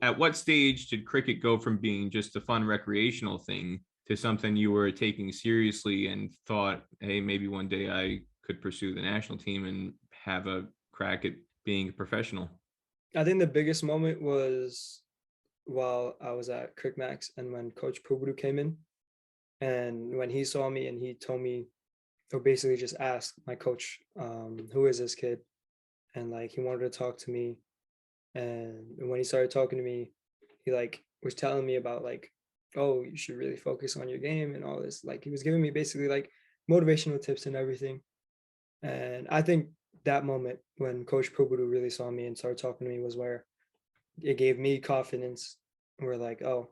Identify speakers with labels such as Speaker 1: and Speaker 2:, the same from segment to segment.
Speaker 1: At what stage did cricket go from being just a fun recreational thing to something you were taking seriously and thought, hey, maybe one day I could pursue the national team and have a crack at being a professional?
Speaker 2: I think the biggest moment was while I was at Crickmax and when Coach Pubudu came in, and when he saw me and he told me, or basically just asked my coach, who is this kid? And like he wanted to talk to me. And when he started talking to me, he like was telling me about like, oh, you should really focus on your game and all this. Like he was giving me basically like motivational tips and everything. And I think that moment when Coach Pubudu really saw me and started talking to me was where it gave me confidence. We're like, oh,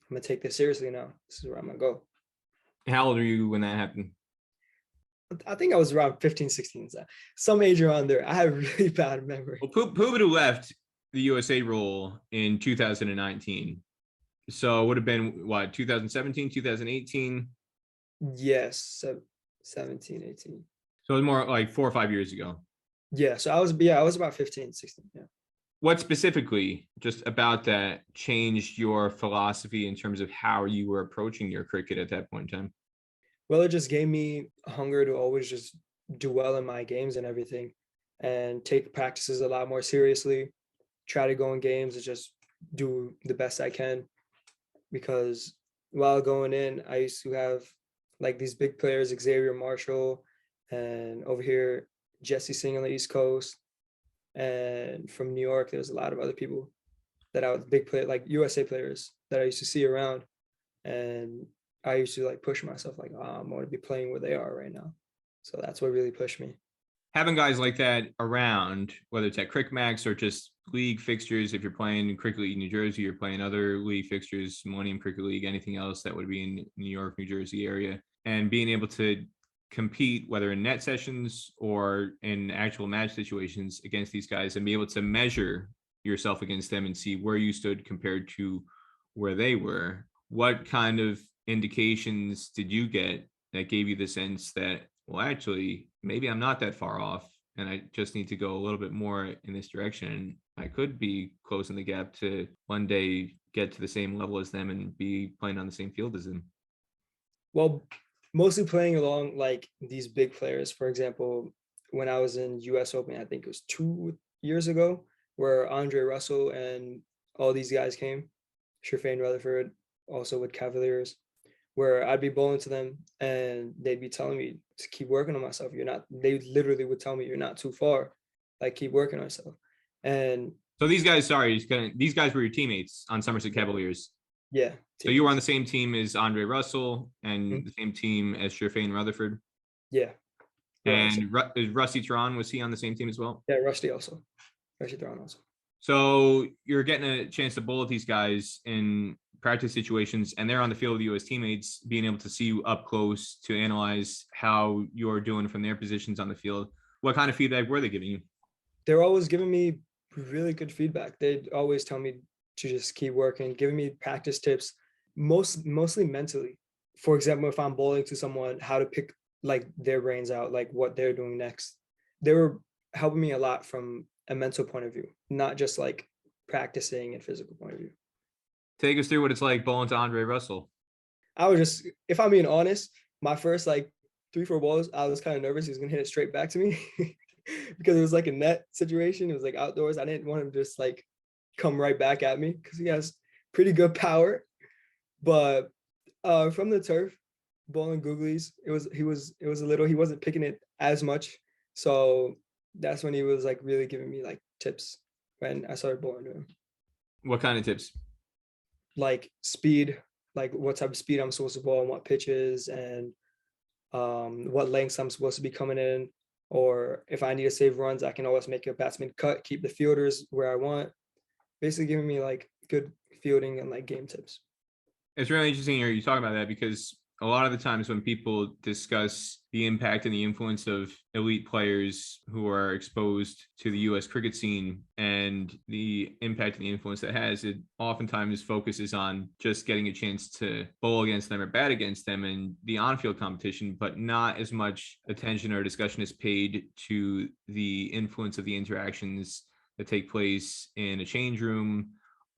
Speaker 2: I'm gonna take this seriously now. This is where I'm gonna go.
Speaker 1: How old are you when that happened?
Speaker 2: I think I was around 15, 16, so some age around there. I have really bad memory.
Speaker 1: Well, Pubudu left the USA role in 2019. So it would have been what, 2017, 2018?
Speaker 2: Yes, 17, 18.
Speaker 1: So it was more like 4 or 5 years ago.
Speaker 2: Yeah, so I was about 15, 16. Yeah.
Speaker 1: What specifically just about that changed your philosophy in terms of how you were approaching your cricket at that point in time?
Speaker 2: Well, it just gave me a hunger to always just do well in my games and everything and take practices a lot more seriously, try to go in games and just do the best I can. Because while going in, I used to have like these big players, Xavier Marshall, and over here, Jesse Singh on the East Coast. And from New York, there was a lot of other people that I was big play, like USA players that I used to see around. And I used to like push myself like, oh, I'm going to be playing where they are right now. So that's what really pushed me.
Speaker 1: Having guys like that around, whether it's at Crickmax or just league fixtures, if you're playing Cricket League New Jersey, you're playing other league fixtures, Millennium Cricket League, anything else that would be in New York, New Jersey area, and being able to compete, whether in net sessions or in actual match situations against these guys, and be able to measure yourself against them and see where you stood compared to where they were. What kind of indications did you get that gave you the sense that, well, actually, maybe I'm not that far off and I just need to go a little bit more in this direction? I could be closing the gap to one day get to the same level as them and be playing on the same field as them.
Speaker 2: Well, mostly playing along like these big players. For example, when I was in US Open, I think it was 2 years ago, where Andre Russell and all these guys came, Sherfane Rutherford, also with Cavaliers, where I'd be bowling to them and they'd be telling me to keep working on myself. They literally would tell me you're not too far, like keep working on yourself. And
Speaker 1: So these guys, sorry, these guys were your teammates on Somerset Cavaliers.
Speaker 2: yeah,
Speaker 1: So you were on
Speaker 2: teammates.
Speaker 1: the same team as Andre Russell and
Speaker 2: Mhm.
Speaker 1: the same team as Sherfane Rutherford.
Speaker 2: Yeah, we're on the same.
Speaker 1: And Rusty Tehran, was he on the same team as well?
Speaker 2: Yeah, Rusty also. Rusty Thrawn also.
Speaker 1: So you're getting a chance to bowl with these guys in practice situations, and they're on the field with you as teammates, being able to see you up close to analyze how you're doing from their positions on the field. What kind of feedback were they giving you?
Speaker 2: They're always giving me really good feedback. They'd always tell me to just keep working, giving me practice tips, mostly mentally. For example, if I'm bowling to someone, how to pick like their brains out, like what they're doing next. They were helping me a lot from a mental point of view, not just like practicing and physical point of view.
Speaker 1: Take us through what it's like bowling to Andre Russell.
Speaker 2: I was just, if I'm being honest, my first like 3, 4 balls, I was kind of nervous he was gonna hit it straight back to me because it was like a net situation. It was like outdoors. I didn't want him to just like come right back at me because he has pretty good power. But from the turf, bowling googlies, he wasn't picking it as much. So that's when he was like really giving me like tips when I started bowling to him.
Speaker 1: What kind of tips?
Speaker 2: Like speed, like what type of speed I'm supposed to bowl and what pitches and what lengths I'm supposed to be coming in. Or if I need to save runs, I can always make a batsman cut, keep the fielders where I want. Basically giving me like good fielding and like game tips.
Speaker 1: It's really interesting to hear you talk about that because a lot of the times when people discuss the impact and the influence of elite players who are exposed to the US cricket scene and the impact and the influence that has, it oftentimes focuses on just getting a chance to bowl against them or bat against them and the on-field competition, but not as much attention or discussion is paid to the influence of the interactions that take place in a change room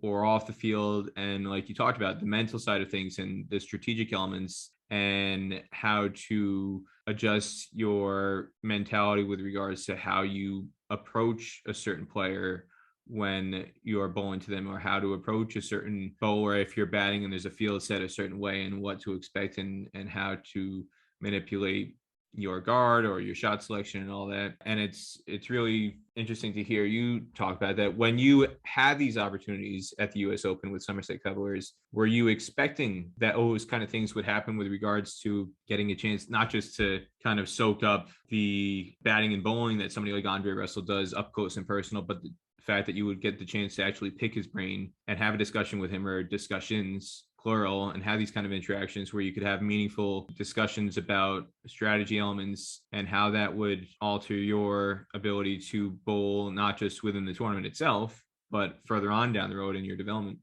Speaker 1: or off the field, and like you talked about, the mental side of things and the strategic elements, and how to adjust your mentality with regards to how you approach a certain player when you're bowling to them, or how to approach a certain bowler if you're batting and there's a field set a certain way, and what to expect, and how to manipulate your guard or your shot selection and all that. And it's really interesting to hear you talk about that. When you had these opportunities at the US Open with Somerset Cavaliers, were you expecting that those kind of things would happen with regards to getting a chance not just to kind of soak up the batting and bowling that somebody like Andre Russell does up close and personal, but the fact that you would get the chance to actually pick his brain and have a discussion with him, or discussions plural, and have these kind of interactions where you could have meaningful discussions about strategy elements and how that would alter your ability to bowl, not just within the tournament itself, but further on down the road in your development?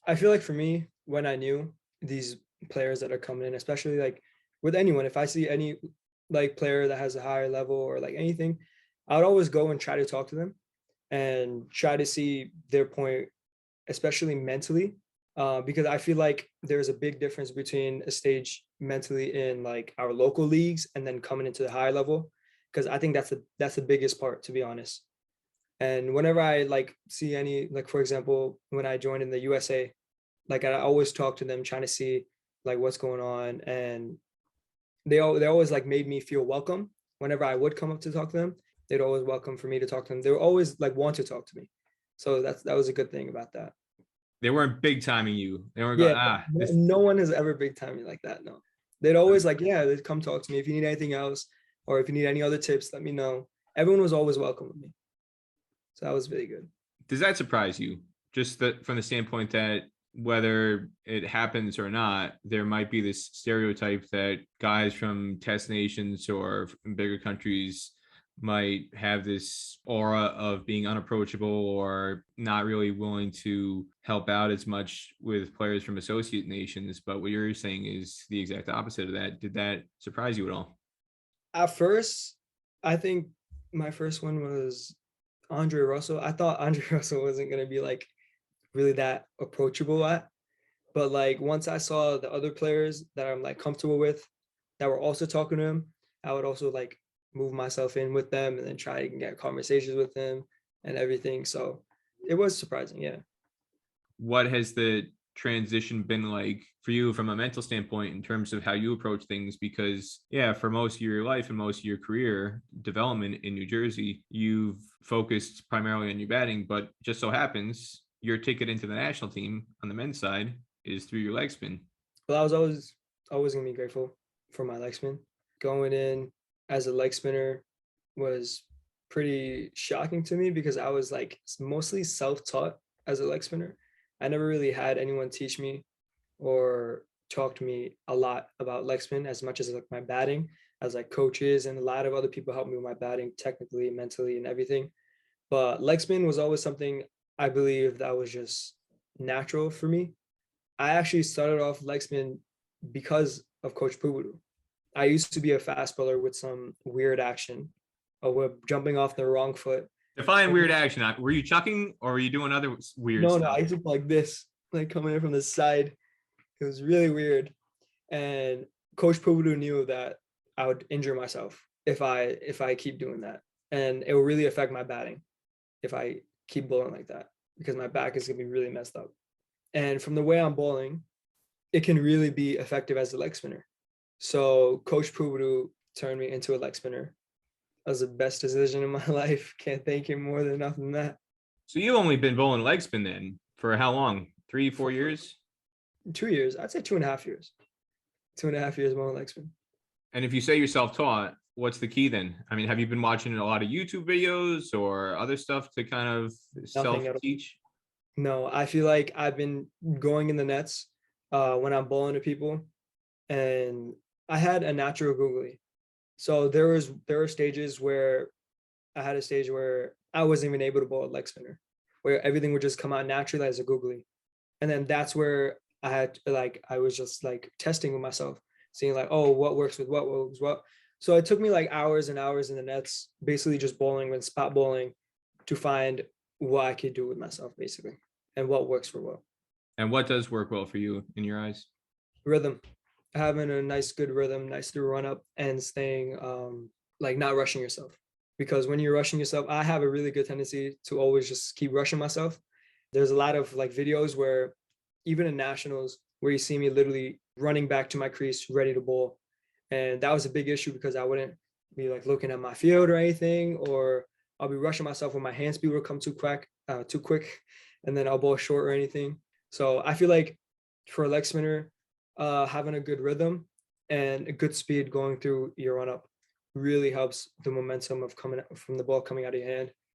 Speaker 2: I feel like for me, when I knew these players that are coming in, especially like with anyone, if I see any like player that has a higher level or like anything, I would always go and try to talk to them and try to see their point, especially mentally, because I feel like there's a big difference between a stage mentally in like our local leagues and then coming into the higher level, because I think that's the biggest part, to be honest. And whenever I like see any, like for example, when I joined in the USA, like I always talk to them trying to see like what's going on, and they always like made me feel welcome whenever I would come up to talk to them. They'd always welcome for me to talk to them. They were always like want to talk to me, so that was a good thing about that.
Speaker 1: They weren't big timing you. They weren't
Speaker 2: Yeah,
Speaker 1: going, this.
Speaker 2: no one has ever big time me like that. No, they'd always like, yeah, they'd come talk to me if you need anything else, or if you need any other tips, let me know. Everyone was always welcome with me, so that was really good.
Speaker 1: Does that surprise you? Just that from the standpoint that whether it happens or not, there might be this stereotype that guys from test nations or bigger countries might have this aura of being unapproachable or not really willing to help out as much with players from associate nations. But what you're saying is the exact opposite of that. Did that surprise you at all?
Speaker 2: At first, I think my first one was Andre Russell. I thought Andre Russell wasn't gonna be like really that approachable at, but like once I saw the other players that I'm like comfortable with that were also talking to him, I would also like move myself in with them and then try to get conversations with them and everything. So it was surprising, yeah.
Speaker 1: What has the transition been like for you from a mental standpoint in terms of how you approach things? Because yeah, for most of your life and most of your career development in New Jersey, you've focused primarily on your batting, but just so happens your ticket into the national team on the men's side is through your leg spin.
Speaker 2: Well, I was always gonna be grateful for my leg spin. Going in as a leg spinner was pretty shocking to me because I was like mostly self-taught as a leg spinner. I never really had anyone teach me or talk to me a lot about leg spin as much as like my batting, as like coaches and a lot of other people helped me with my batting technically, mentally, and everything. But leg spin was always something I believe that was just natural for me. I actually started off leg spin because of Coach Pubudu. I used to be a fast bowler with some weird action, with jumping off the wrong foot.
Speaker 1: Define weird action. Were you chucking or were you doing other weird
Speaker 2: No,
Speaker 1: stuff?
Speaker 2: I used to like this, like coming in from the side. It was really weird. And Coach Pubudu knew that I would injure myself if I keep doing that. And it will really affect my batting if I keep bowling like that, because my back is gonna be really messed up. And from the way I'm bowling, it can really be effective as a leg spinner. So Coach Pubudu turned me into a leg spinner. That was the best decision in my life. Can't thank him more than enough than that.
Speaker 1: So you've only been bowling leg spin then for how long? 3, 4
Speaker 2: For
Speaker 1: years?
Speaker 2: 2 years, I'd say 2.5 years. 2.5 years bowling leg spin.
Speaker 1: And if you say you're self-taught, what's the key then? I mean, have you been watching a lot of YouTube videos or other stuff to kind of
Speaker 2: Nothing at all.
Speaker 1: self-teach?
Speaker 2: No, I feel like I've been going in the nets when I'm bowling to people, and I had a natural googly. So there were stages where I had a stage where I wasn't even able to bowl a leg spinner, where everything would just come out naturally as a googly. And then that's where I had like I was just like testing with myself, seeing like, oh, what works with what works what. So it took me like hours and hours in the nets, basically just bowling and spot bowling to find what I could do with myself, basically. and what works for Will.
Speaker 1: And what does work well for you in your eyes?
Speaker 2: Rhythm, having a nice, good rhythm, nice to run up and staying like not rushing yourself. Because when you're rushing yourself, I have a really good tendency to always just keep rushing myself. There's a lot of like videos where even in nationals where you see me literally running back to my crease ready to bowl. And that was a big issue because I wouldn't be like looking at my field or anything, or I'll be rushing myself when my hand speed will come too quick, and then I'll bowl short or anything. So I feel like for a leg spinner, having a good rhythm and a good speed going through your run up really helps the momentum of coming from the ball coming out of your hand.